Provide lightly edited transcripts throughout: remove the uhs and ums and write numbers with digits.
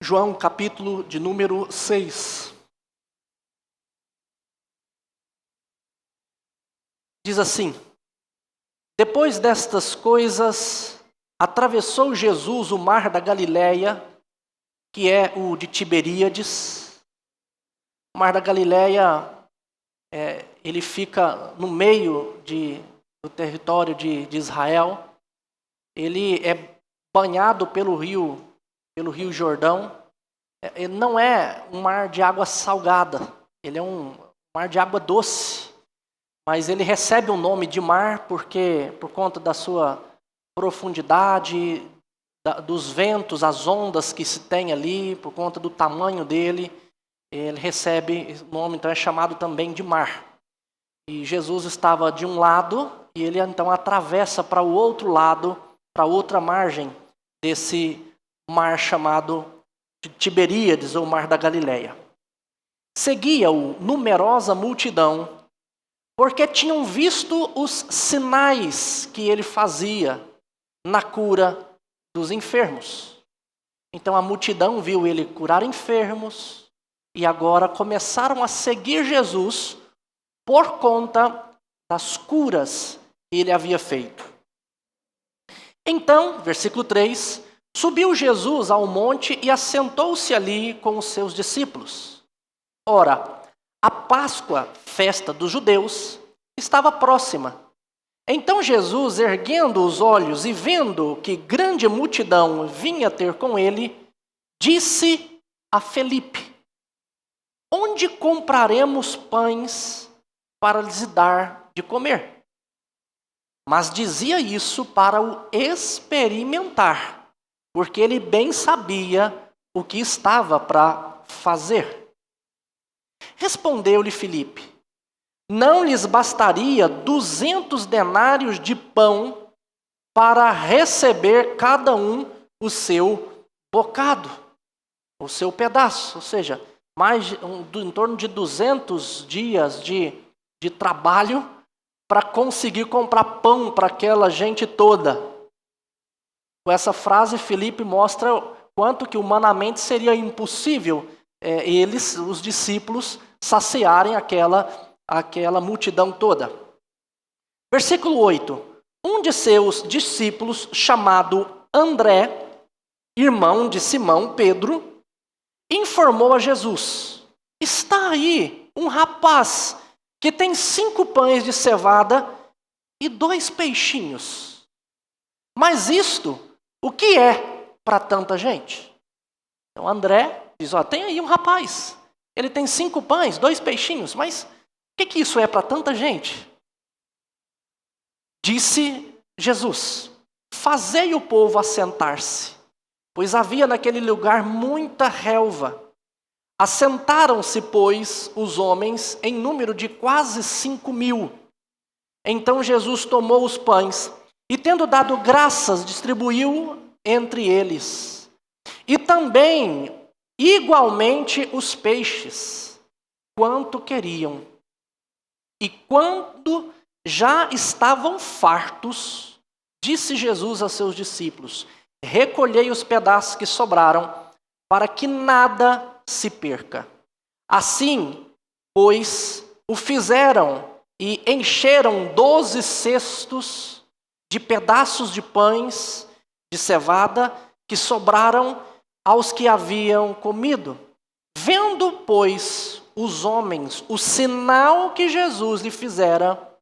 João, capítulo de número 6. Diz assim: Depois destas coisas, atravessou Jesus o mar da Galileia, que é o de Tiberíades. O mar da Galileia, ele fica no meio do território de Israel. Ele é banhado pelo rio Jordão. Ele não é um mar de água salgada, ele é um mar de água doce. Mas ele recebe o nome de mar por conta da sua profundidade, dos ventos, as ondas que se tem ali, por conta do tamanho dele, ele recebe o nome, então é chamado também de mar. E Jesus estava de um lado e ele então atravessa para o outro lado, para outra margem desse mar chamado de Tiberíades, ou Mar da Galileia. Seguia-o numerosa multidão, porque tinham visto os sinais que ele fazia na cura dos enfermos. Então a multidão viu ele curar enfermos e agora começaram a seguir Jesus por conta das curas que ele havia feito. Então, versículo 3, subiu Jesus ao monte e assentou-se ali com os seus discípulos. Ora, a Páscoa, festa dos judeus, estava próxima. Então Jesus, erguendo os olhos e vendo que grande multidão vinha ter com ele, disse a Felipe: Onde compraremos pães para lhes dar de comer? Mas dizia isso para o experimentar, porque ele bem sabia o que estava para fazer. Respondeu-lhe Filipe: Não lhes bastaria 200 denários de pão para receber cada um o seu bocado, o seu pedaço? Ou seja, em torno de 200 dias de trabalho para conseguir comprar pão para aquela gente toda. Com essa frase, Filipe mostra quanto que humanamente seria impossível eles, os discípulos, saciarem aquela multidão toda. Versículo 8. Um de seus discípulos, chamado André, irmão de Simão Pedro, informou a Jesus: Está aí um rapaz que tem 5 pães de cevada e 2 peixinhos. Mas isto, o que é para tanta gente? Então André diz: tem aí um rapaz, ele tem 5 pães, 2 peixinhos, mas o que isso é para tanta gente? Disse Jesus: Fazei o povo assentar-se, pois havia naquele lugar muita relva. Assentaram-se, pois, os homens em número de quase 5.000. Então Jesus tomou os pães e, tendo dado graças, distribuiu entre eles. E também, igualmente, os peixes, quanto queriam. E quando já estavam fartos, disse Jesus a seus discípulos: Recolhei os pedaços que sobraram, para que nada se perca. Assim, pois, o fizeram e encheram 12 cestos de pedaços de pães de cevada que sobraram aos que haviam comido. Vendo, pois, os homens o sinal que Jesus lhe fizera,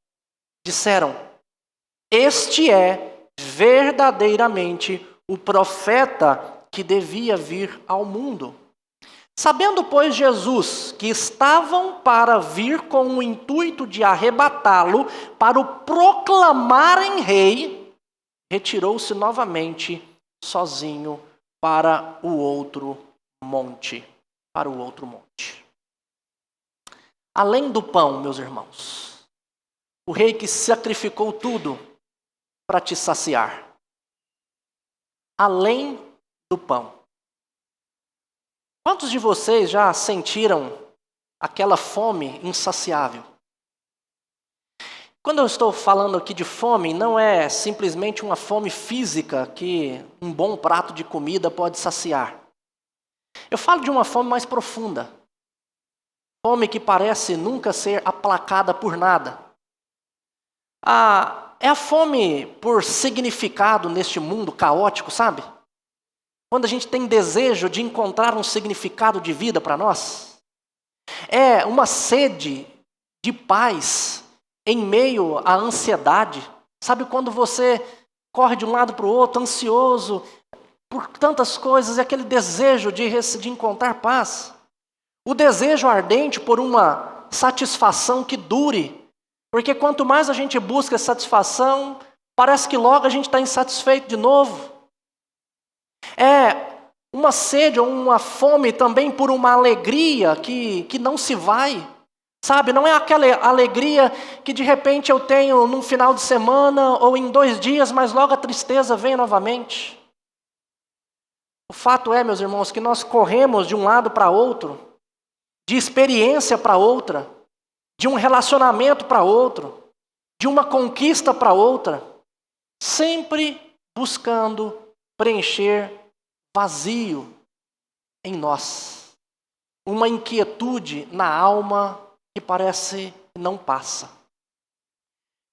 disseram: Este é verdadeiramente o profeta que devia vir ao mundo. Sabendo, pois, Jesus que estavam para vir com o intuito de arrebatá-lo para o proclamarem rei, retirou-se novamente sozinho para o outro monte. Além do pão, meus irmãos, o rei que sacrificou tudo para te saciar. Além do pão. Quantos de vocês já sentiram aquela fome insaciável? Quando eu estou falando aqui de fome, não é simplesmente uma fome física que um bom prato de comida pode saciar. Eu falo de uma fome mais profunda. Fome que parece nunca ser aplacada por nada. É a fome por significado neste mundo caótico, sabe? Quando a gente tem desejo de encontrar um significado de vida para nós. É uma sede de paz em meio à ansiedade. Sabe quando você corre de um lado para o outro, ansioso por tantas coisas, e aquele desejo de encontrar paz. O desejo ardente por uma satisfação que dure. Porque quanto mais a gente busca satisfação, parece que logo a gente está insatisfeito de novo. É uma sede ou uma fome também por uma alegria que não se vai. Sabe, não é aquela alegria que de repente eu tenho num final de semana ou em 2 dias, mas logo a tristeza vem novamente. O fato é, meus irmãos, que nós corremos de um lado para outro, de experiência para outra, de um relacionamento para outro, de uma conquista para outra, sempre buscando preencher vazio em nós. Uma inquietude na alma que parece que não passa.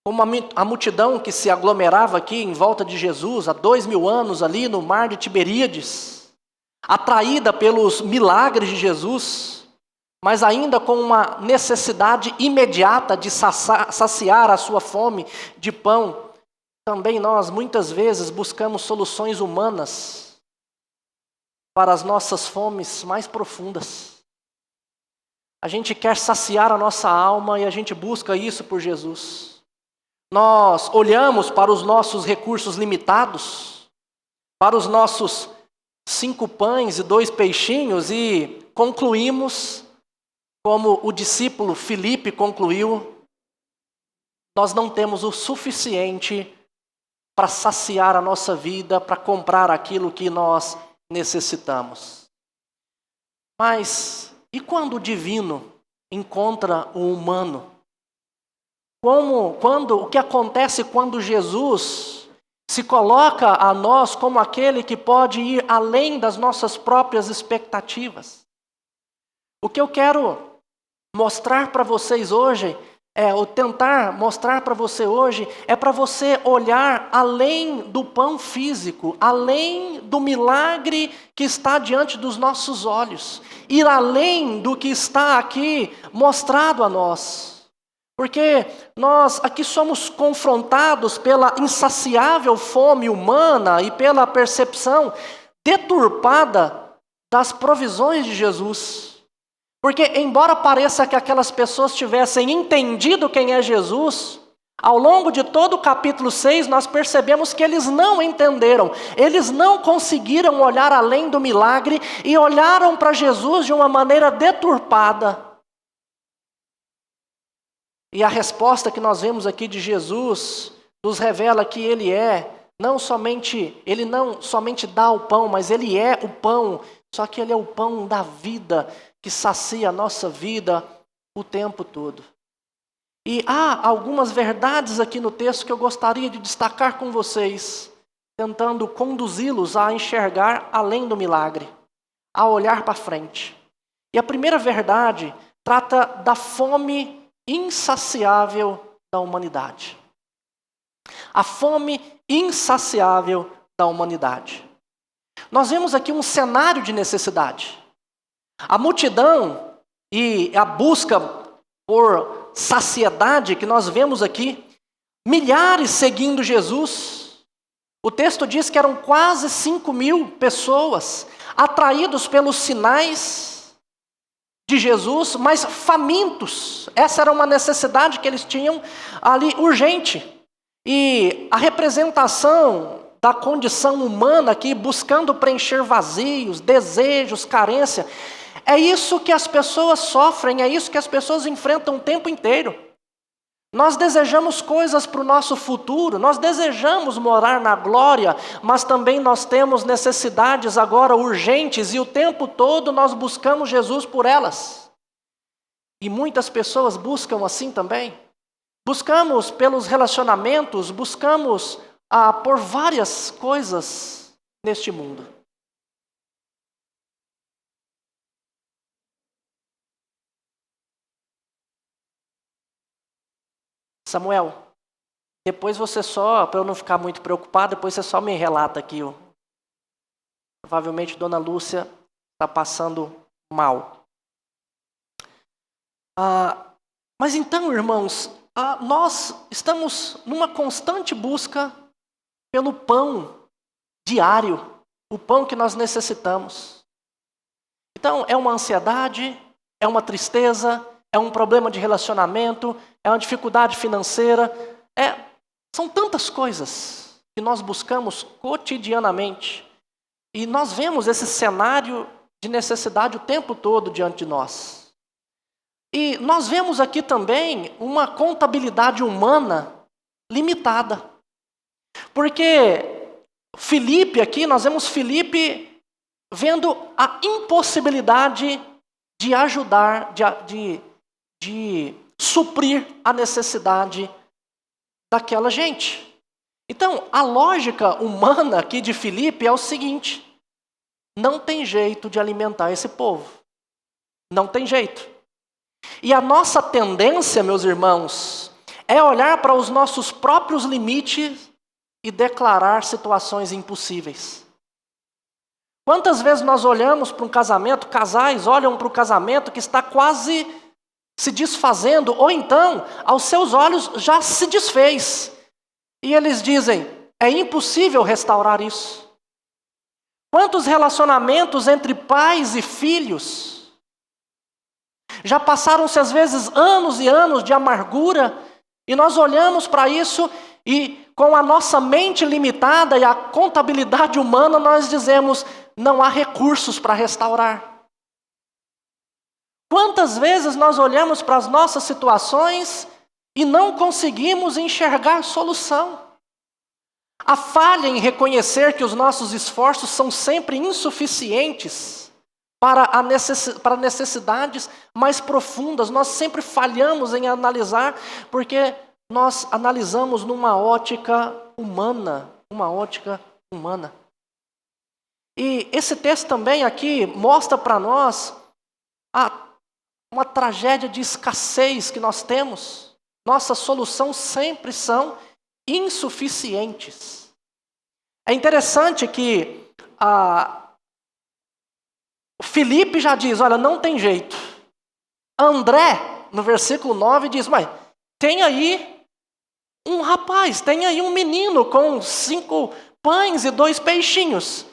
Como a multidão que se aglomerava aqui em volta de Jesus há 2000 anos ali no mar de Tiberíades, atraída pelos milagres de Jesus, mas ainda com uma necessidade imediata de saciar a sua fome de pão, também nós muitas vezes buscamos soluções humanas para as nossas fomes mais profundas. A gente quer saciar a nossa alma e a gente busca isso por Jesus. Nós olhamos para os nossos recursos limitados, para os nossos 5 pães e 2 peixinhos e concluímos, como o discípulo Filipe concluiu, nós não temos o suficiente para saciar a nossa vida, para comprar aquilo que nós necessitamos. Mas e quando o divino encontra o humano? O que acontece quando Jesus se coloca a nós como aquele que pode ir além das nossas próprias expectativas? O que eu quero mostrar para vocês hoje, ou tentar mostrar para você hoje, é para você olhar além do pão físico, além do milagre que está diante dos nossos olhos, ir além do que está aqui mostrado a nós. Porque nós aqui somos confrontados pela insaciável fome humana e pela percepção deturpada das provisões de Jesus. Porque, embora pareça que aquelas pessoas tivessem entendido quem é Jesus, ao longo de todo o capítulo 6, nós percebemos que eles não entenderam, eles não conseguiram olhar além do milagre e olharam para Jesus de uma maneira deturpada. E a resposta que nós vemos aqui de Jesus nos revela que ele não somente dá o pão, mas ele é o pão, só que ele é o pão da vida, que sacia a nossa vida o tempo todo. E há algumas verdades aqui no texto que eu gostaria de destacar com vocês, tentando conduzi-los a enxergar além do milagre, a olhar para frente. E a primeira verdade trata da fome insaciável da humanidade. A fome insaciável da humanidade. Nós vemos aqui um cenário de necessidade. A multidão e a busca por saciedade que nós vemos aqui, milhares seguindo Jesus. O texto diz que eram quase 5.000 pessoas atraídos pelos sinais de Jesus, mas famintos. Essa era uma necessidade que eles tinham ali urgente. E a representação da condição humana aqui, buscando preencher vazios, desejos, carência, é isso que as pessoas sofrem, é isso que as pessoas enfrentam o tempo inteiro. Nós desejamos coisas para o nosso futuro, nós desejamos morar na glória, mas também nós temos necessidades agora urgentes e o tempo todo nós buscamos Jesus por elas. E muitas pessoas buscam assim também. Buscamos pelos relacionamentos, buscamos por várias coisas neste mundo. Samuel, depois você só, para eu não ficar muito preocupado, depois você só me relata aqui. Provavelmente Dona Lúcia está passando mal. Mas então, irmãos, nós estamos numa constante busca pelo pão diário, o pão que nós necessitamos. Então, é uma ansiedade, é uma tristeza, é um problema de relacionamento, é uma dificuldade financeira, são tantas coisas que nós buscamos cotidianamente. E nós vemos esse cenário de necessidade o tempo todo diante de nós. E nós vemos aqui também uma contabilidade humana limitada. Porque Filipe aqui, nós vemos Filipe vendo a impossibilidade de ajudar, de suprir a necessidade daquela gente. Então, a lógica humana aqui de Filipe é o seguinte: não tem jeito de alimentar esse povo. Não tem jeito. E a nossa tendência, meus irmãos, é olhar para os nossos próprios limites e declarar situações impossíveis. Quantas vezes nós olhamos para um casamento, casais olham para o casamento que está quase se desfazendo, ou então, aos seus olhos, já se desfez. E eles dizem, é impossível restaurar isso. Quantos relacionamentos entre pais e filhos já passaram-se às vezes anos e anos de amargura, e nós olhamos para isso e com a nossa mente limitada e a contabilidade humana nós dizemos, não há recursos para restaurar. Quantas vezes nós olhamos para as nossas situações e não conseguimos enxergar solução? A falha em reconhecer que os nossos esforços são sempre insuficientes para necessidades mais profundas. Nós sempre falhamos em analisar, porque nós analisamos numa ótica humana. E esse texto também aqui mostra para nós uma tragédia de escassez que nós temos. Nossas soluções sempre são insuficientes. É interessante que Filipe já diz, olha, não tem jeito. André, no versículo 9, diz, mas tem aí um rapaz, tem aí um menino com 5 pães e 2 peixinhos.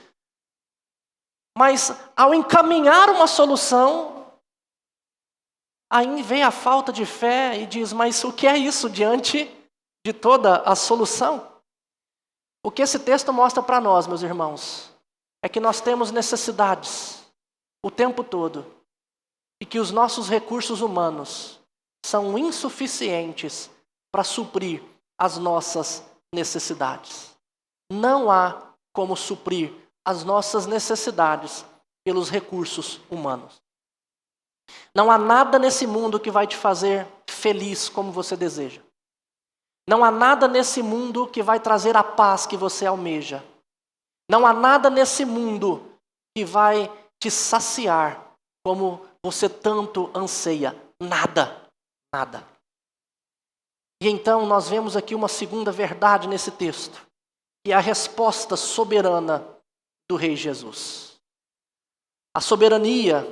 Mas ao encaminhar uma solução, aí vem a falta de fé e diz, mas o que é isso diante de toda a solução? O que esse texto mostra para nós, meus irmãos, é que nós temos necessidades o tempo todo e que os nossos recursos humanos são insuficientes para suprir as nossas necessidades. Não há como suprir as nossas necessidades pelos recursos humanos. Não há nada nesse mundo que vai te fazer feliz como você deseja. Não há nada nesse mundo que vai trazer a paz que você almeja. Não há nada nesse mundo que vai te saciar como você tanto anseia. Nada. E então nós vemos aqui uma segunda verdade nesse texto, que é a resposta soberana do Rei Jesus. A soberania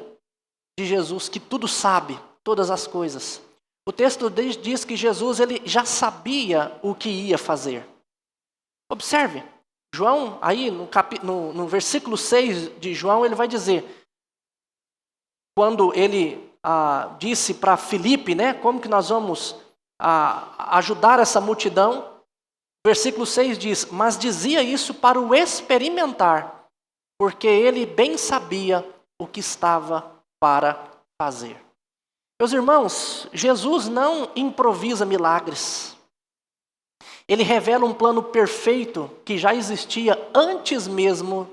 de Jesus, que tudo sabe, todas as coisas. O texto diz que Jesus ele já sabia o que ia fazer. Observe, João, aí no versículo 6 de João, ele vai dizer, quando ele disse para Filipe, né, como que nós vamos ajudar essa multidão, versículo 6 diz, mas dizia isso para o experimentar, porque ele bem sabia o que estava para fazer. Meus irmãos, Jesus não improvisa milagres. Ele revela um plano perfeito que já existia antes mesmo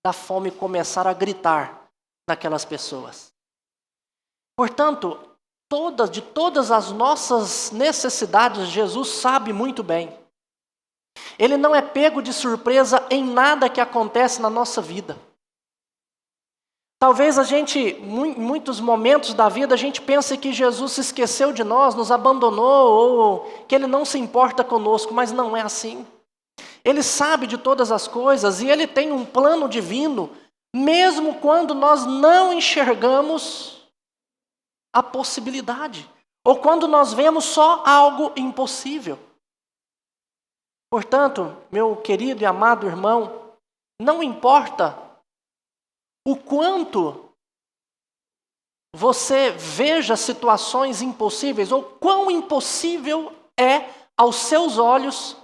da fome começar a gritar naquelas pessoas. Portanto, de todas as nossas necessidades, Jesus sabe muito bem. Ele não é pego de surpresa em nada que acontece na nossa vida. Talvez a gente, em muitos momentos da vida, a gente pense que Jesus se esqueceu de nós, nos abandonou, ou que Ele não se importa conosco, mas não é assim. Ele sabe de todas as coisas e Ele tem um plano divino, mesmo quando nós não enxergamos a possibilidade, ou quando nós vemos só algo impossível. Portanto, meu querido e amado irmão, não importa o quanto você veja situações impossíveis, ou quão impossível é aos seus olhos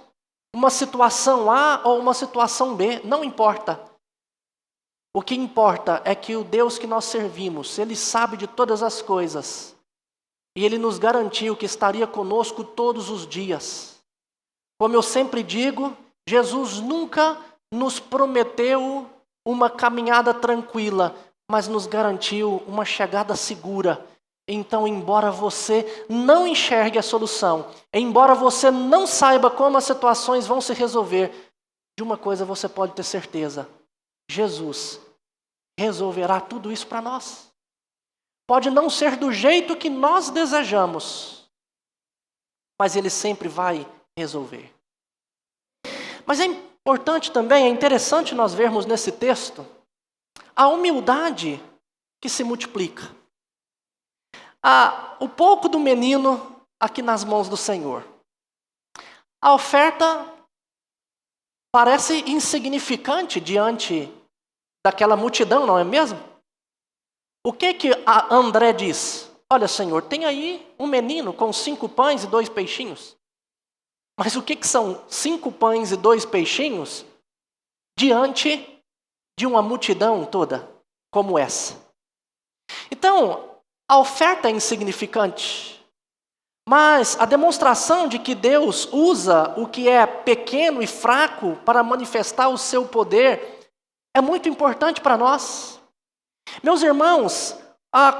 uma situação A ou uma situação B, não importa. O que importa é que o Deus que nós servimos, Ele sabe de todas as coisas, e Ele nos garantiu que estaria conosco todos os dias. Como eu sempre digo, Jesus nunca nos prometeu uma caminhada tranquila, mas nos garantiu uma chegada segura. Então, embora você não enxergue a solução, embora você não saiba como as situações vão se resolver, de uma coisa você pode ter certeza: Jesus resolverá tudo isso para nós. Pode não ser do jeito que nós desejamos, mas Ele sempre vai resolver. Mas é importante também, é interessante nós vermos nesse texto a humildade que se multiplica. O pouco do menino aqui nas mãos do Senhor. A oferta parece insignificante diante daquela multidão, não é mesmo? O que André diz? Olha, Senhor, tem aí um menino com 5 pães e 2 peixinhos. Mas o que são 5 pães e 2 peixinhos diante de uma multidão toda como essa? Então, a oferta é insignificante, mas a demonstração de que Deus usa o que é pequeno e fraco para manifestar o seu poder é muito importante para nós. Meus irmãos,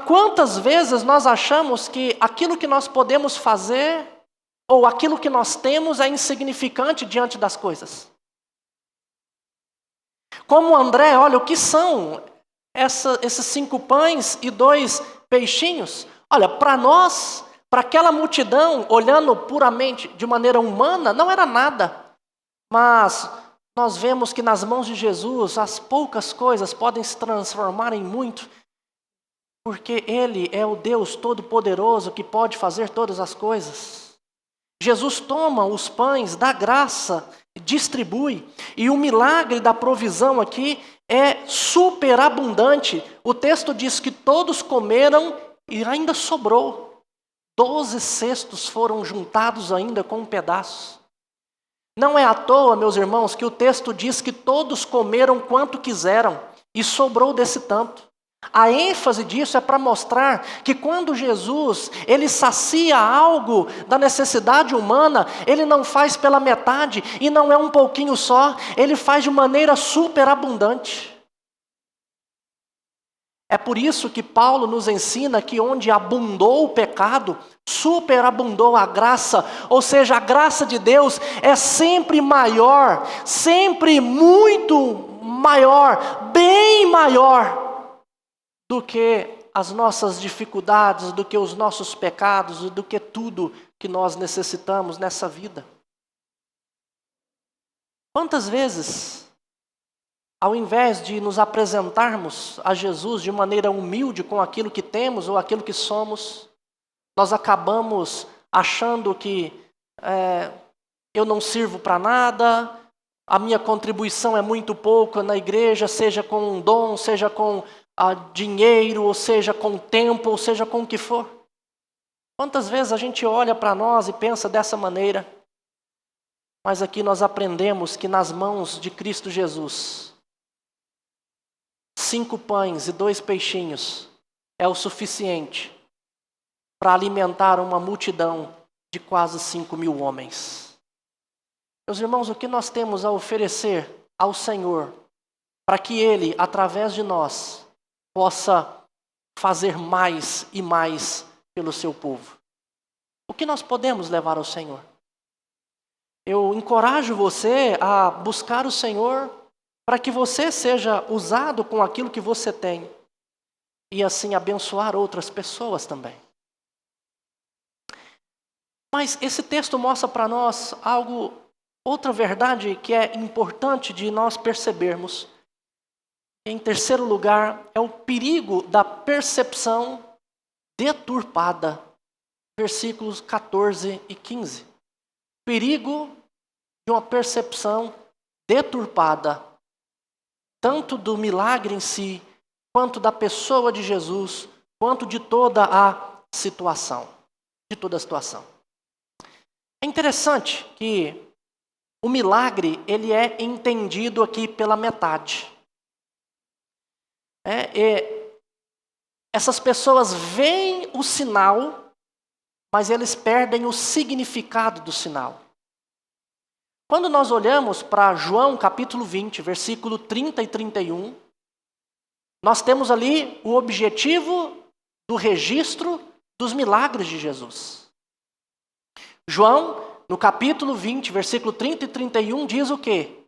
quantas vezes nós achamos que aquilo que nós podemos fazer ou aquilo que nós temos é insignificante diante das coisas? Como André, olha, o que são esses 5 pães e 2 peixinhos? Olha, para nós, para aquela multidão, olhando puramente de maneira humana, não era nada. Mas nós vemos que nas mãos de Jesus, as poucas coisas podem se transformar em muito, porque Ele é o Deus Todo-Poderoso que pode fazer todas as coisas. Jesus toma os pães da graça, distribui, e o milagre da provisão aqui é superabundante. O texto diz que todos comeram e ainda sobrou. 12 cestos foram juntados ainda com um pedaço. Não é à toa, meus irmãos, que o texto diz que todos comeram quanto quiseram e sobrou desse tanto. A ênfase disso é para mostrar que quando Jesus, Ele sacia algo da necessidade humana, Ele não faz pela metade e não é um pouquinho só, Ele faz de maneira superabundante. É por isso que Paulo nos ensina que onde abundou o pecado, superabundou a graça, ou seja, a graça de Deus é sempre maior, sempre muito maior, bem maior do que as nossas dificuldades, do que os nossos pecados, do que tudo que nós necessitamos nessa vida. Quantas vezes, ao invés de nos apresentarmos a Jesus de maneira humilde com aquilo que temos ou aquilo que somos, nós acabamos achando que eu não sirvo para nada, a minha contribuição é muito pouco na igreja, seja com um dom, seja com dinheiro, ou seja com tempo, ou seja com o que for. Quantas vezes a gente olha para nós e pensa dessa maneira? Mas aqui nós aprendemos que nas mãos de Cristo Jesus, 5 pães e 2 peixinhos é o suficiente para alimentar uma multidão de quase 5.000 homens. Meus irmãos, o que nós temos a oferecer ao Senhor para que Ele, através de nós, possa fazer mais e mais pelo seu povo? O que nós podemos levar ao Senhor? Eu encorajo você a buscar o Senhor para que você seja usado com aquilo que você tem. e assim abençoar outras pessoas também. Mas esse texto mostra para nós outra verdade que é importante de nós percebermos. Em terceiro lugar, é o perigo da percepção deturpada. Versículos 14 e 15. Perigo de uma percepção deturpada, tanto do milagre em si, quanto da pessoa de Jesus, quanto de toda a situação. É interessante que o milagre, ele é entendido aqui pela metade. Essas pessoas veem o sinal, mas eles perdem o significado do sinal. Quando nós olhamos para João capítulo 20, versículo 30 e 31, nós temos ali o objetivo do registro dos milagres de Jesus. João, no capítulo 20, versículo 30 e 31, diz o quê?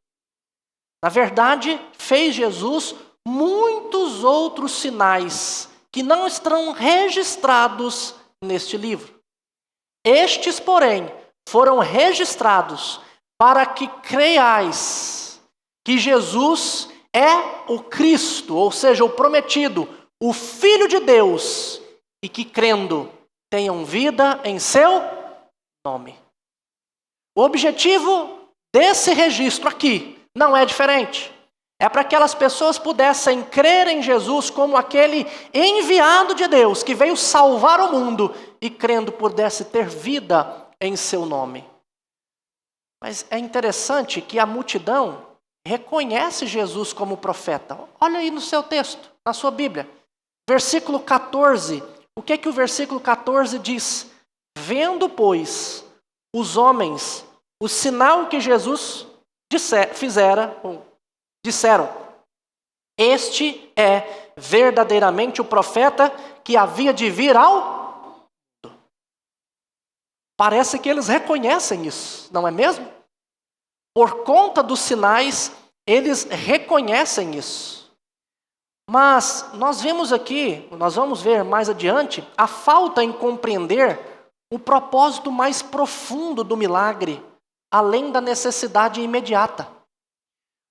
Na verdade, fez Jesus muitos outros sinais que não estão registrados neste livro. Estes, porém, foram registrados para que creiais que Jesus é o Cristo, ou seja, o prometido, o Filho de Deus, e que crendo tenham vida em seu nome. O objetivo desse registro aqui não é diferente. É para que aquelas pessoas pudessem crer em Jesus como aquele enviado de Deus que veio salvar o mundo e crendo pudesse ter vida em seu nome. Mas é interessante que a multidão reconhece Jesus como profeta. Olha aí no seu texto, na sua Bíblia. Versículo 14. O que o versículo 14 diz? Vendo, pois, os homens o sinal que Jesus disseram, este é verdadeiramente o profeta que havia de vir ao mundo. Parece que eles reconhecem isso, não é mesmo? Por conta dos sinais, eles reconhecem isso. Mas nós vemos aqui, nós vamos ver mais adiante, a falta em compreender o propósito mais profundo do milagre, além da necessidade imediata.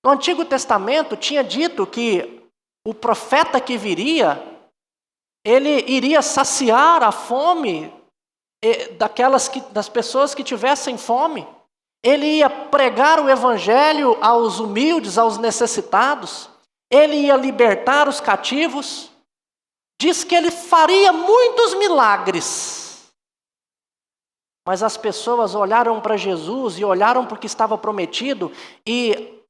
No Antigo Testamento tinha dito que o profeta que viria, ele iria saciar a fome das pessoas que tivessem fome. Ele ia pregar o evangelho aos humildes, aos necessitados. Ele ia libertar os cativos. Diz que ele faria muitos milagres. Mas as pessoas olharam para Jesus e olharam para o que estava prometido e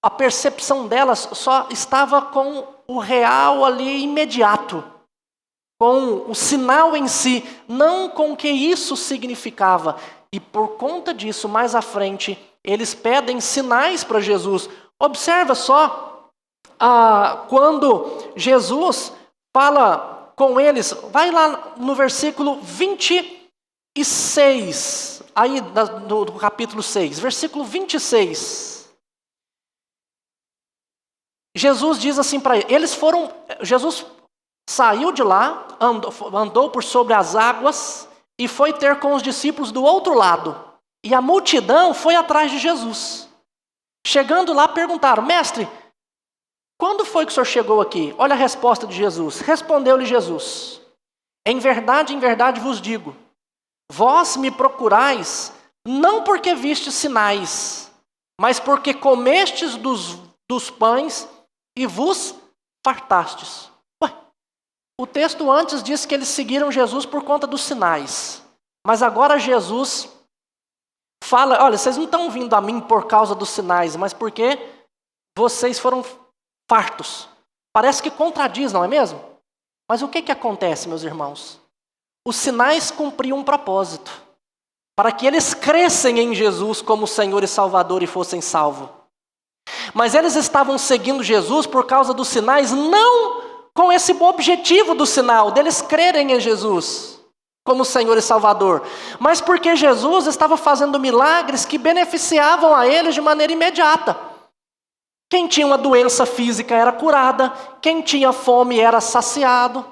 a percepção delas só estava com o real ali imediato, com o sinal em si, não com o que isso significava. E por conta disso, mais à frente, eles pedem sinais para Jesus. Observa só, quando Jesus fala com eles, vai lá no versículo 26, aí do capítulo 6, versículo 26. Jesus diz assim para eles, Jesus saiu de lá, andou por sobre as águas e foi ter com os discípulos do outro lado. E a multidão foi atrás de Jesus. Chegando lá, perguntaram, mestre, quando foi que o senhor chegou aqui? Olha a resposta de Jesus. Respondeu-lhe Jesus, em verdade vos digo, vós me procurais, não porque vistes sinais, mas porque comestes dos pães e vos fartastes. O texto antes diz que eles seguiram Jesus por conta dos sinais. Mas agora Jesus fala, olha, vocês não estão vindo a mim por causa dos sinais, mas porque vocês foram fartos. Parece que contradiz, não é mesmo? Mas o que acontece, meus irmãos? Os sinais cumpriam um propósito. Para que eles crescem em Jesus como Senhor e Salvador e fossem salvos. Mas eles estavam seguindo Jesus por causa dos sinais, não com esse objetivo do sinal, deles crerem em Jesus como Senhor e Salvador, mas porque Jesus estava fazendo milagres que beneficiavam a eles de maneira imediata. Quem tinha uma doença física era curada, quem tinha fome era saciado,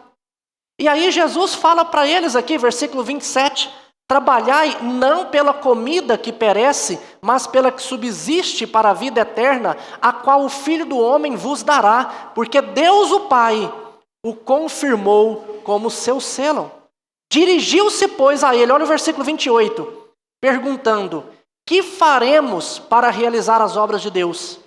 E aí Jesus fala para eles aqui, versículo 27, trabalhai não pela comida que perece, mas pela que subsiste para a vida eterna, a qual o Filho do Homem vos dará, porque Deus o Pai o confirmou como seu selo. Dirigiu-se, pois, a ele, olha o versículo 28, perguntando, que faremos para realizar as obras de Deus?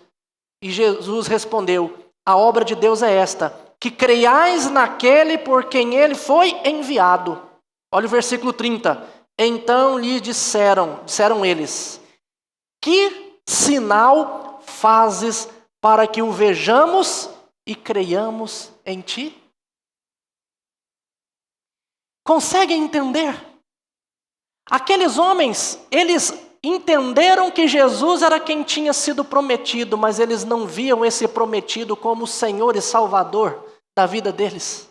E Jesus respondeu, a obra de Deus é esta, que creiais naquele por quem ele foi enviado. Olha o versículo 30. Então lhe disseram eles, que sinal fazes para que o vejamos e creiamos em ti? Conseguem entender? Aqueles homens, eles entenderam que Jesus era quem tinha sido prometido, mas eles não viam esse prometido como o Senhor e Salvador da vida deles.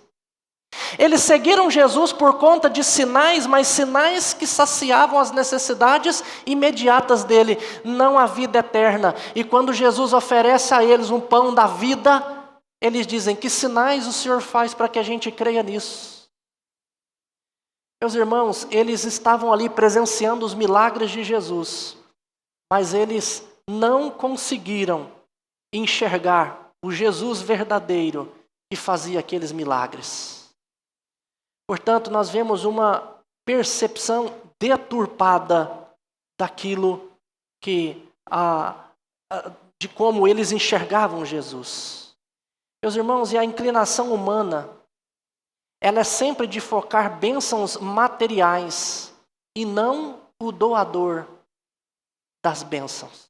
Eles seguiram Jesus por conta de sinais, mas sinais que saciavam as necessidades imediatas dele, não a vida eterna. E quando Jesus oferece a eles um pão da vida, eles dizem, que sinais o Senhor faz para que a gente creia nisso? Meus irmãos, eles estavam ali presenciando os milagres de Jesus, mas eles não conseguiram enxergar o Jesus verdadeiro que fazia aqueles milagres. Portanto, nós vemos uma percepção deturpada daquilo que, de como eles enxergavam Jesus. Meus irmãos, e a inclinação humana, ela é sempre de focar bênçãos materiais e não o doador das bênçãos.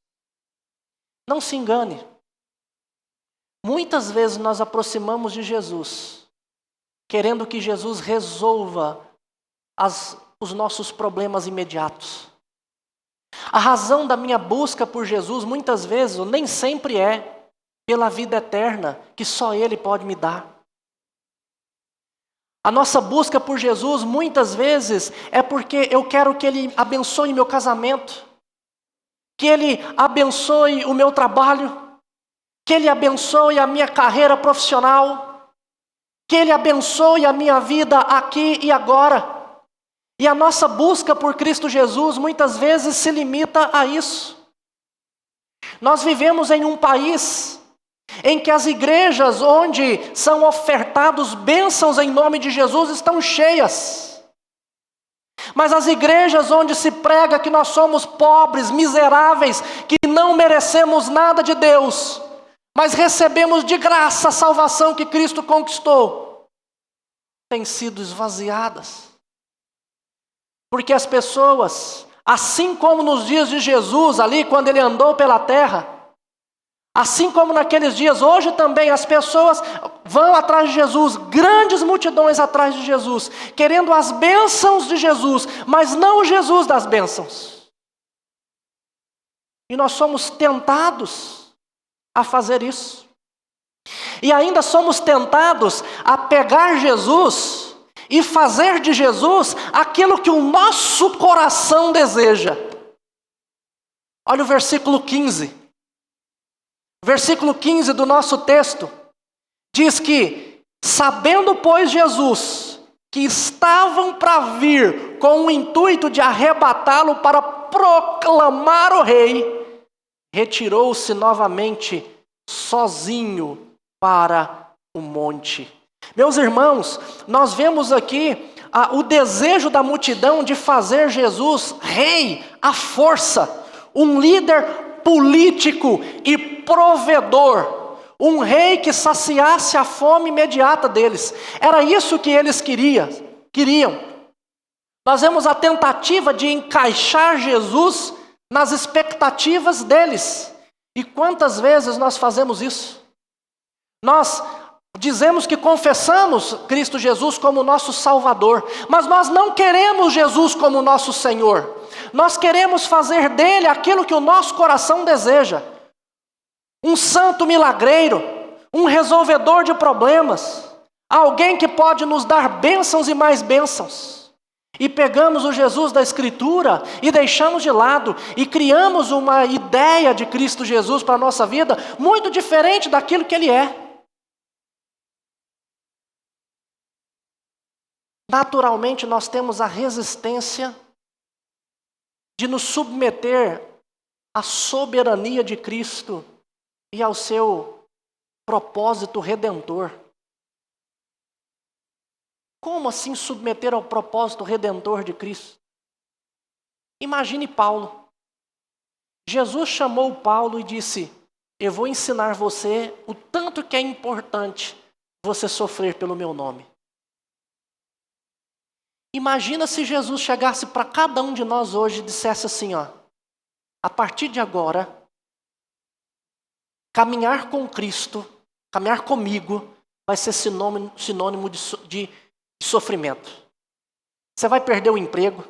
Não se engane. Muitas vezes nós aproximamos de Jesus, querendo que Jesus resolva os nossos problemas imediatos. A razão da minha busca por Jesus, muitas vezes, ou nem sempre é pela vida eterna, que só Ele pode me dar. A nossa busca por Jesus, muitas vezes, é porque eu quero que Ele abençoe meu casamento, que Ele abençoe o meu trabalho, que Ele abençoe a minha carreira profissional, que Ele abençoe a minha vida aqui e agora. E a nossa busca por Cristo Jesus muitas vezes se limita a isso. Nós vivemos em um país em que as igrejas onde são ofertados bênçãos em nome de Jesus estão cheias. Mas as igrejas onde se prega que nós somos pobres, miseráveis, que não merecemos nada de Deus, mas recebemos de graça a salvação que Cristo conquistou, têm sido esvaziadas. Porque as pessoas, assim como nos dias de Jesus, ali quando Ele andou pela terra, assim como naqueles dias, hoje também as pessoas vão atrás de Jesus, grandes multidões atrás de Jesus, querendo as bênçãos de Jesus, mas não o Jesus das bênçãos. E nós somos tentados a fazer isso. E ainda somos tentados a pegar Jesus e fazer de Jesus aquilo que o nosso coração deseja. Olha o versículo 15. Versículo 15 do nosso texto diz que, sabendo, pois, Jesus, que estavam para vir com o intuito de arrebatá-lo para proclamar o rei, retirou-se novamente sozinho para o monte. Meus irmãos, nós vemos aqui o desejo da multidão de fazer Jesus rei à força, um líder político e provedor, um rei que saciasse a fome imediata deles. Era isso que eles queriam. Nós vemos a tentativa de encaixar Jesus nas expectativas deles. E quantas vezes nós fazemos isso? Nós dizemos que confessamos Cristo Jesus como nosso Salvador, mas nós não queremos Jesus como nosso Senhor. Nós queremos fazer dele aquilo que o nosso coração deseja. Um santo milagreiro, um resolvedor de problemas, alguém que pode nos dar bênçãos e mais bênçãos. E pegamos o Jesus da Escritura e deixamos de lado e criamos uma ideia de Cristo Jesus para a nossa vida muito diferente daquilo que Ele é. naturalmente nós temos a resistência de nos submeter à soberania de Cristo e ao seu propósito redentor. Como assim submeter ao propósito redentor de Cristo? Imagine Paulo. Jesus chamou Paulo e disse: eu vou ensinar você o tanto que é importante você sofrer pelo meu nome. Imagina se Jesus chegasse para cada um de nós hoje e dissesse assim, a partir de agora, caminhar com Cristo, caminhar comigo, vai ser sinônimo de sofrimento. Você vai perder o emprego,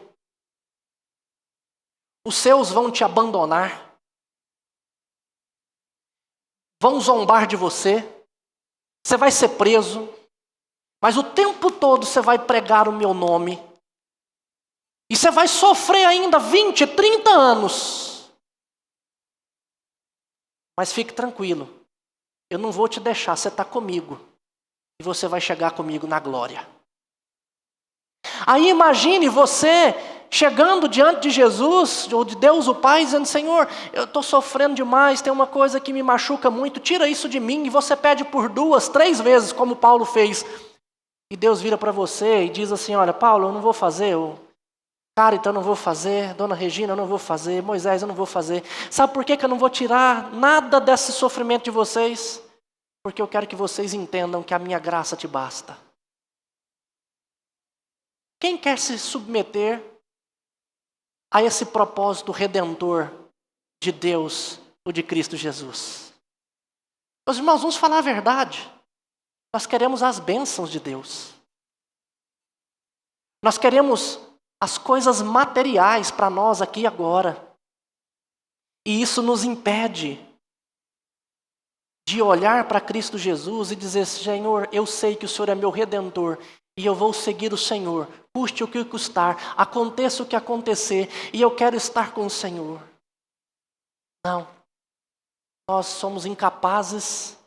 os seus vão te abandonar, vão zombar de você, você vai ser preso, mas o tempo todo você vai pregar o meu nome. E você vai sofrer ainda 20, 30 anos. Mas fique tranquilo, eu não vou te deixar, você está comigo. E você vai chegar comigo na glória. Aí imagine você chegando diante de Jesus, ou de Deus o Pai, dizendo: Senhor, eu estou sofrendo demais, tem uma coisa que me machuca muito, tira isso de mim. E você pede por 2, 3 vezes, como Paulo fez. E Deus vira para você e diz assim: olha, Paulo, eu não vou fazer, Carita, eu não vou fazer, Dona Regina, eu não vou fazer, Moisés, eu não vou fazer. Sabe por que eu não vou tirar nada desse sofrimento de vocês? Porque eu quero que vocês entendam que a minha graça te basta. Quem quer se submeter a esse propósito redentor de Deus ou de Cristo Jesus? Meus irmãos, vamos falar a verdade. Nós queremos as bênçãos de Deus. Nós queremos as coisas materiais para nós aqui e agora. E isso nos impede de olhar para Cristo Jesus e dizer: Senhor, eu sei que o Senhor é meu Redentor e eu vou seguir o Senhor, custe o que custar, aconteça o que acontecer, e eu quero estar com o Senhor. Não. Nós somos incapazes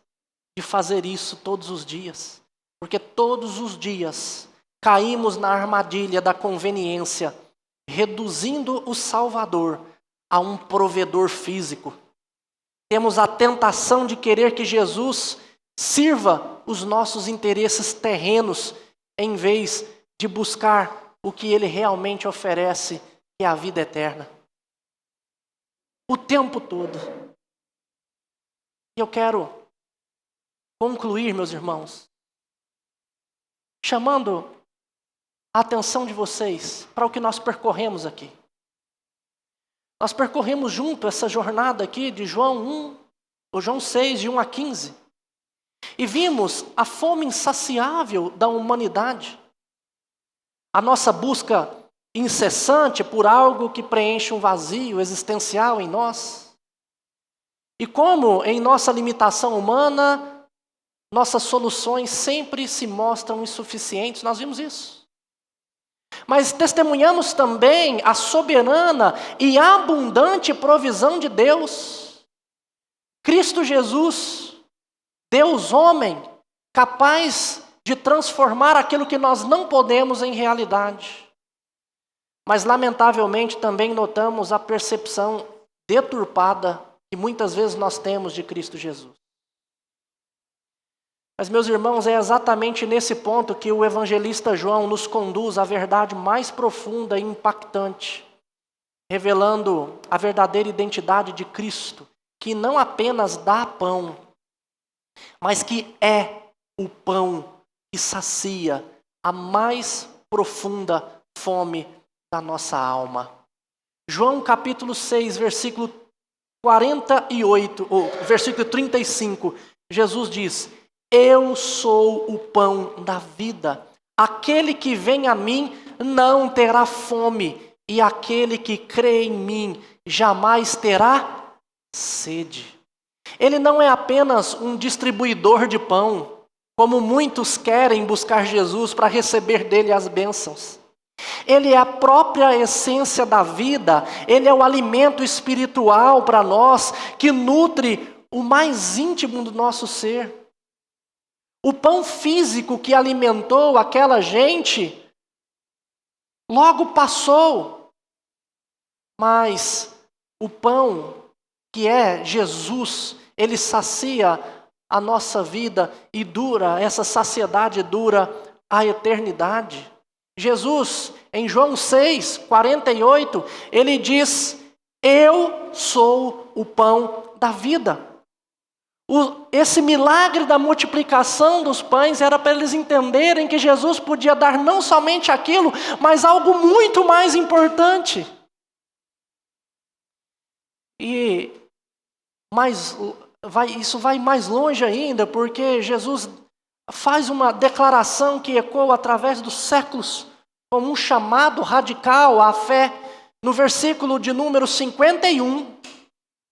de fazer isso todos os dias, porque todos os dias caímos na armadilha da conveniência, reduzindo o Salvador a um provedor físico. Temos a tentação de querer que Jesus sirva os nossos interesses terrenos, em vez de buscar o que Ele realmente oferece, que é a vida eterna. O tempo todo. E eu quero concluir, meus irmãos, chamando a atenção de vocês para o que nós percorremos aqui. Nós percorremos junto essa jornada aqui de João 1, ou João 6, de 1 a 15. E vimos a fome insaciável da humanidade. A nossa busca incessante por algo que preenche um vazio existencial em nós. E como em nossa limitação humana, nossas soluções sempre se mostram insuficientes. Nós vimos isso. Mas testemunhamos também a soberana e abundante provisão de Deus. Cristo Jesus, Deus homem, capaz de transformar aquilo que nós não podemos em realidade. Mas lamentavelmente também notamos a percepção deturpada que muitas vezes nós temos de Cristo Jesus. Mas, meus irmãos, é exatamente nesse ponto que o evangelista João nos conduz à verdade mais profunda e impactante, revelando a verdadeira identidade de Cristo, que não apenas dá pão, mas que é o pão que sacia a mais profunda fome da nossa alma. João capítulo 6, versículo 48, ou versículo 35, Jesus diz: eu sou o pão da vida. Aquele que vem a mim não terá fome, e aquele que crê em mim jamais terá sede. Ele não é apenas um distribuidor de pão, como muitos querem buscar Jesus para receber dele as bênçãos. Ele é a própria essência da vida, ele é o alimento espiritual para nós, que nutre o mais íntimo do nosso ser. O pão físico que alimentou aquela gente Logo passou. Mas o pão, que é Jesus, ele sacia a nossa vida e dura, essa saciedade dura a eternidade. Jesus, em João 6:48, ele diz: eu sou o pão da vida. Esse milagre da multiplicação dos pães era para eles entenderem que Jesus podia dar não somente aquilo, mas algo muito mais importante. E isso vai mais longe ainda, porque Jesus faz uma declaração que ecoa através dos séculos, como um chamado radical à fé. No versículo de número 51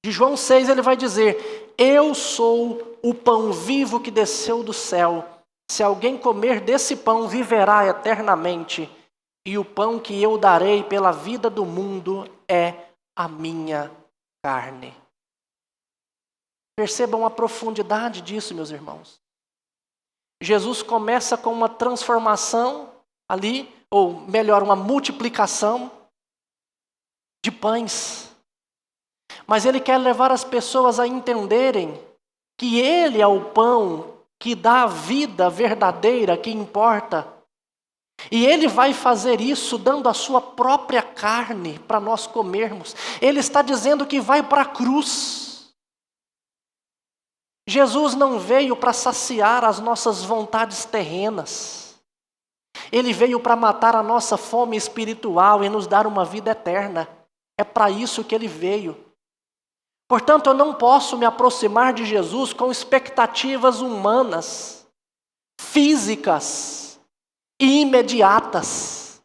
de João 6, ele vai dizer: eu sou o pão vivo que desceu do céu. Se alguém comer desse pão, viverá eternamente. E o pão que eu darei pela vida do mundo é a minha carne. Percebam a profundidade disso, meus irmãos. Jesus começa com uma transformação ali, ou melhor, uma multiplicação de pães. Mas ele quer levar as pessoas a entenderem que ele é o pão que dá a vida verdadeira, que importa. E ele vai fazer isso dando a sua própria carne para nós comermos. Ele está dizendo que vai para a cruz. Jesus não veio para saciar as nossas vontades terrenas. Ele veio para matar a nossa fome espiritual e nos dar uma vida eterna. É para isso que ele veio. Portanto, eu não posso me aproximar de Jesus com expectativas humanas, físicas e imediatas.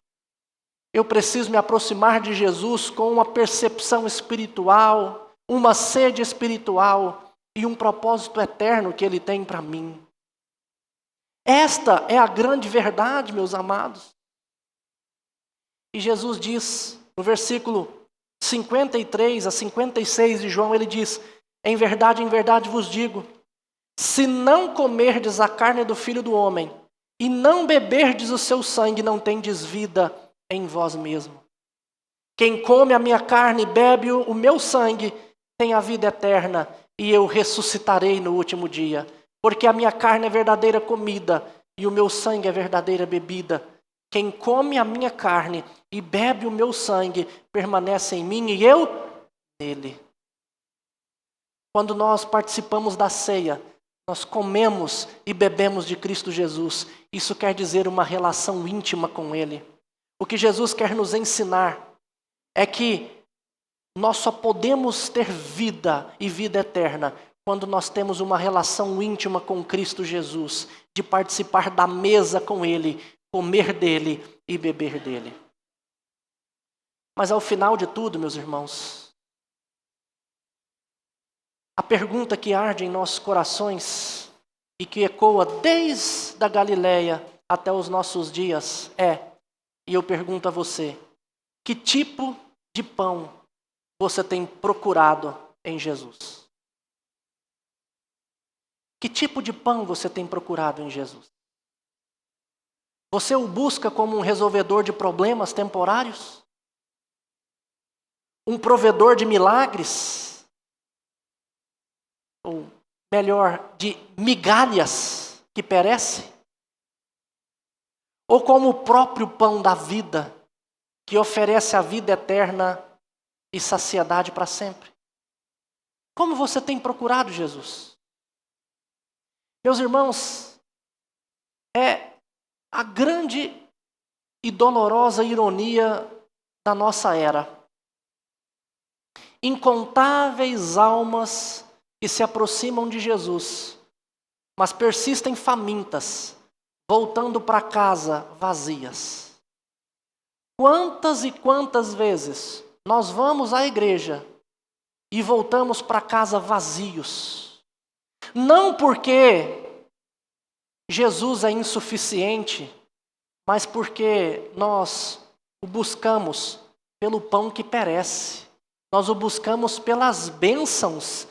Eu preciso me aproximar de Jesus com uma percepção espiritual, uma sede espiritual e um propósito eterno que ele tem para mim. Esta é a grande verdade, meus amados. E Jesus diz, no versículo 53 a 56 de João, ele diz: em verdade vos digo, se não comerdes a carne do Filho do Homem e não beberdes o seu sangue, não tendes vida em vós mesmo. Quem come a minha carne e bebe o meu sangue tem a vida eterna, e eu ressuscitarei no último dia. Porque a minha carne é verdadeira comida e o meu sangue é verdadeira bebida. Quem come a minha carne e bebe o meu sangue permanece em mim e eu nele. Quando nós participamos da ceia, nós comemos e bebemos de Cristo Jesus. Isso quer dizer uma relação íntima com Ele. O que Jesus quer nos ensinar é que nós só podemos ter vida e vida eterna quando nós temos uma relação íntima com Cristo Jesus, de participar da mesa com Ele, comer dele e beber dele. Mas ao final de tudo, meus irmãos, a pergunta que arde em nossos corações e que ecoa desde a Galileia até os nossos dias é, e eu pergunto a você, que tipo de pão você tem procurado em Jesus? Que tipo de pão você tem procurado em Jesus? Você o busca como um resolvedor de problemas temporários? Um provedor de milagres? Ou melhor, de migalhas que perece? Ou como o próprio pão da vida, que oferece a vida eterna e saciedade para sempre? Como você tem procurado Jesus? Meus irmãos, é a grande e dolorosa ironia da nossa era. Incontáveis almas que se aproximam de Jesus, mas persistem famintas, voltando para casa vazias. Quantas e quantas vezes nós vamos à igreja e voltamos para casa vazios? Não porque Jesus é insuficiente, mas porque nós o buscamos pelo pão que perece. Nós o buscamos pelas bênçãos.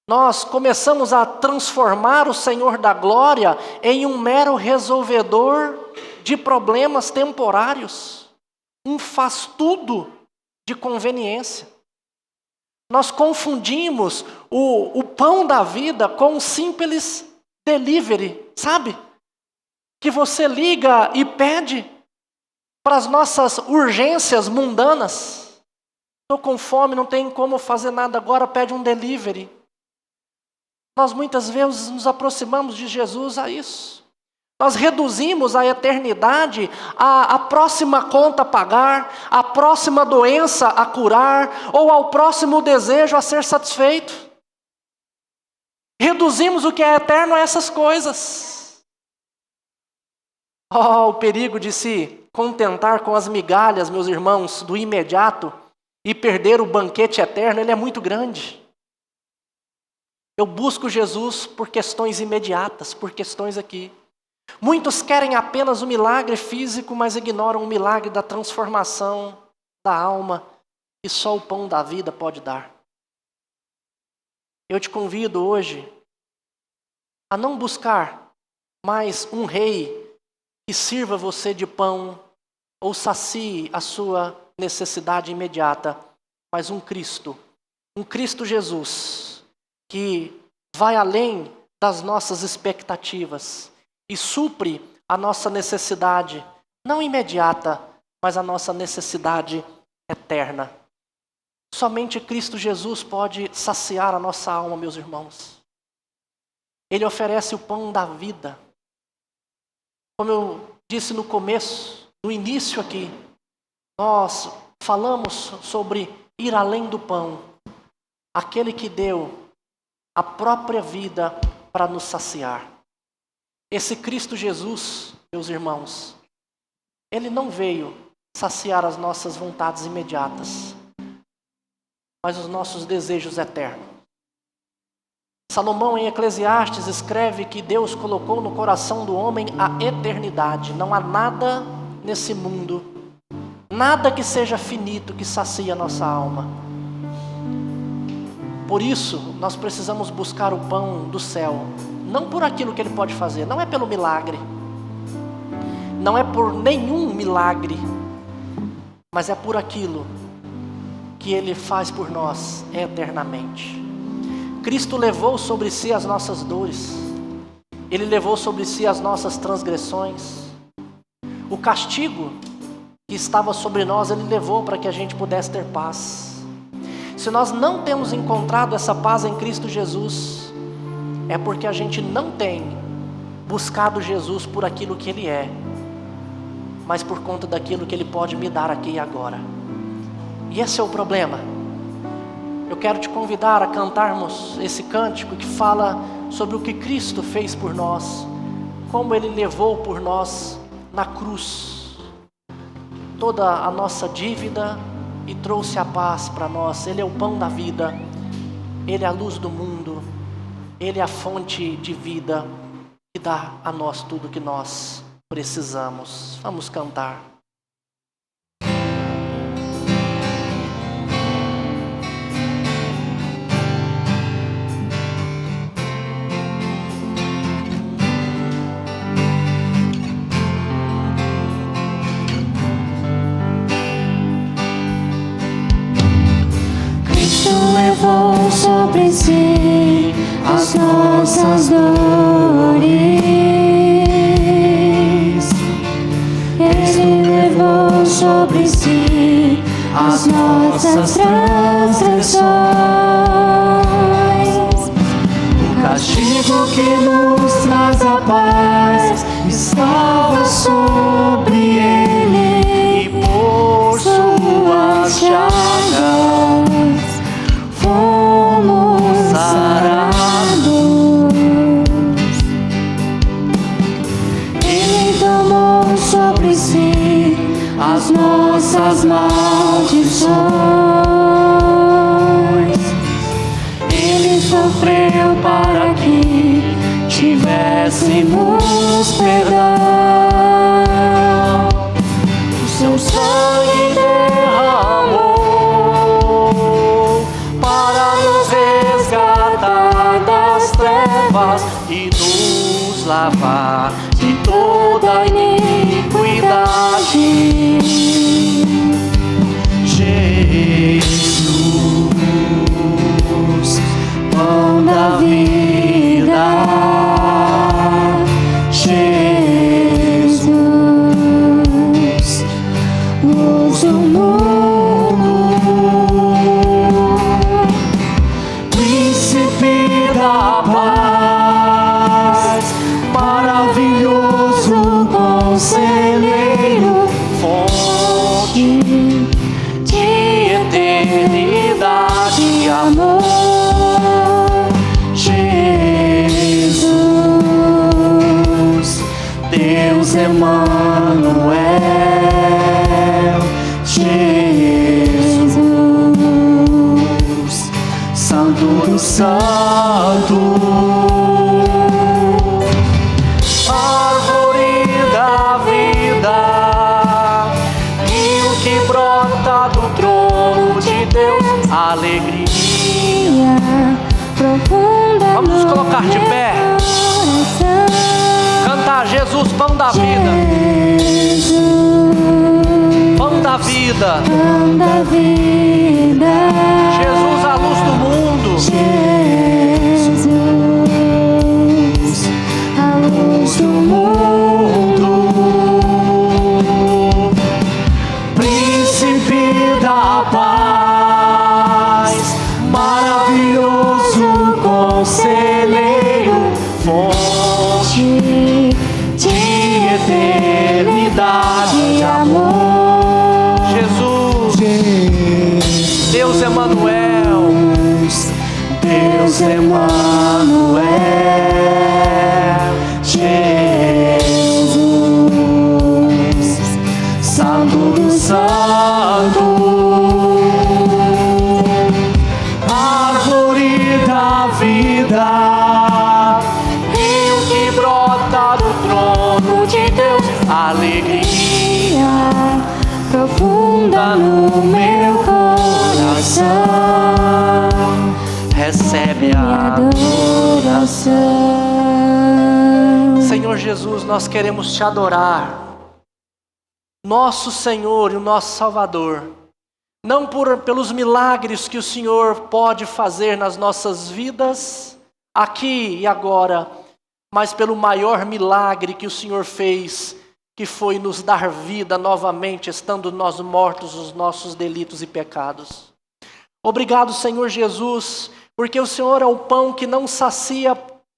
Nós começamos a transformar o Senhor da glória em um mero resolvedor de problemas temporários, um faz tudo de conveniência. Nós confundimos o pão da vida com um simples delivery, sabe? Que você liga e pede para as nossas urgências mundanas. Estou com fome, não tenho como fazer nada agora, pede um delivery. Nós muitas vezes nos aproximamos de Jesus a isso. Nós reduzimos a eternidade à próxima conta a pagar, à próxima doença a curar, ou ao próximo desejo a ser satisfeito. Reduzimos o que é eterno a essas coisas. Oh, o perigo de se contentar com as migalhas, meus irmãos, do imediato e perder o banquete eterno, ele é muito grande. Eu busco Jesus por questões imediatas, por questões aqui. Muitos querem apenas o milagre físico, mas ignoram o milagre da transformação da alma que só o pão da vida pode dar. Eu te convido hoje a não buscar mais um rei que sirva você de pão ou sacie a sua necessidade imediata, mas um Cristo Jesus, que vai além das nossas expectativas e supre a nossa necessidade, não imediata, mas a nossa necessidade eterna. Somente Cristo Jesus pode saciar a nossa alma, meus irmãos. Ele oferece o pão da vida. Como eu disse no começo, no início aqui, nós falamos sobre ir além do pão. Aquele que deu a própria vida para nos saciar. Esse Cristo Jesus, meus irmãos, ele não veio saciar as nossas vontades imediatas, mas os nossos desejos eternos. Salomão, em Eclesiastes, escreve que Deus colocou no coração do homem a eternidade. Não há nada nesse mundo, nada que seja finito, que sacie a nossa alma. Por isso, nós precisamos buscar o pão do céu, não por aquilo que Ele pode fazer, não é pelo milagre, não é por nenhum milagre, mas é por aquilo que Ele faz por nós eternamente. Cristo levou sobre si as nossas dores, Ele levou sobre si as nossas transgressões, o castigo que estava sobre nós, Ele levou para que a gente pudesse ter paz. Se nós não temos encontrado essa paz em Cristo Jesus, é porque a gente não tem buscado Jesus por aquilo que Ele é, mas por conta daquilo que Ele pode me dar aqui e agora. E esse é o problema. Eu quero te convidar a cantarmos esse cântico que fala sobre o que Cristo fez por nós, como Ele levou por nós na cruz toda a nossa dívida e trouxe a paz para nós. Ele é o pão da vida, Ele é a luz do mundo, Ele é a fonte de vida que dá a nós tudo que nós precisamos. Vamos cantar. Levou sobre si as nossas dores, Ele levou sobre si as nossas transgressões. O castigo que nos traz a paz estava sobre Ele, e por suas chagas fomos sarados. Ele tomou sobre si as nossas maldições. Ele sofreu para que tivéssemos perdão. O seu sangue derramou para nos resgatar das trevas e nos lavar de toda iniquidade. Jesus, pão da vida. Jesus, luz do mundo, príncipe da paz, maravilhoso conselheiro, fonte de eternidade e amor. Jesus, Deus Emanuel. Jesus, Santo dos Santos, árvore da vida, rio que brota do trono de Deus, alegria profunda. Vamos nos colocar de pé, cantar Jesus, pão da vida. Pão da vida. Pão da vida. Jesus, a luz do mundo. Jesus, a luz do mundo. Príncipe da paz, maravilhoso conselheiro, fonte de eternidade e amor. Deus Emanuel, Deus Emanuel, Jesus, Santo dos Santos, árvore da vida, rio que brota do trono de Deus, alegria profunda no meu coração, recebe a adoração. Senhor Jesus, nós queremos te adorar, nosso Senhor e o nosso Salvador, não pelos milagres que o Senhor pode fazer nas nossas vidas, aqui e agora, mas pelo maior milagre que o Senhor fez, que foi nos dar vida novamente, estando nós mortos nos nossos delitos e pecados. Obrigado, Senhor Jesus, porque o Senhor é o pão que não sacia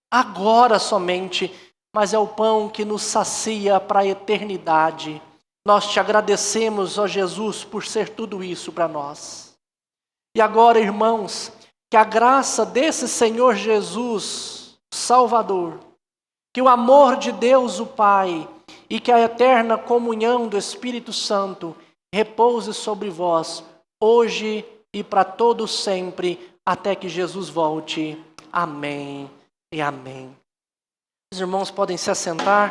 agora somente, mas é o pão que nos sacia para a eternidade. Nós te agradecemos, ó Jesus, por ser tudo isso para nós. E agora, irmãos, que a graça desse Senhor Jesus, Salvador, que o amor de Deus, o Pai, e que a eterna comunhão do Espírito Santo repouse sobre vós, hoje e para todo sempre, até que Jesus volte. Amém e amém. Os irmãos podem se assentar.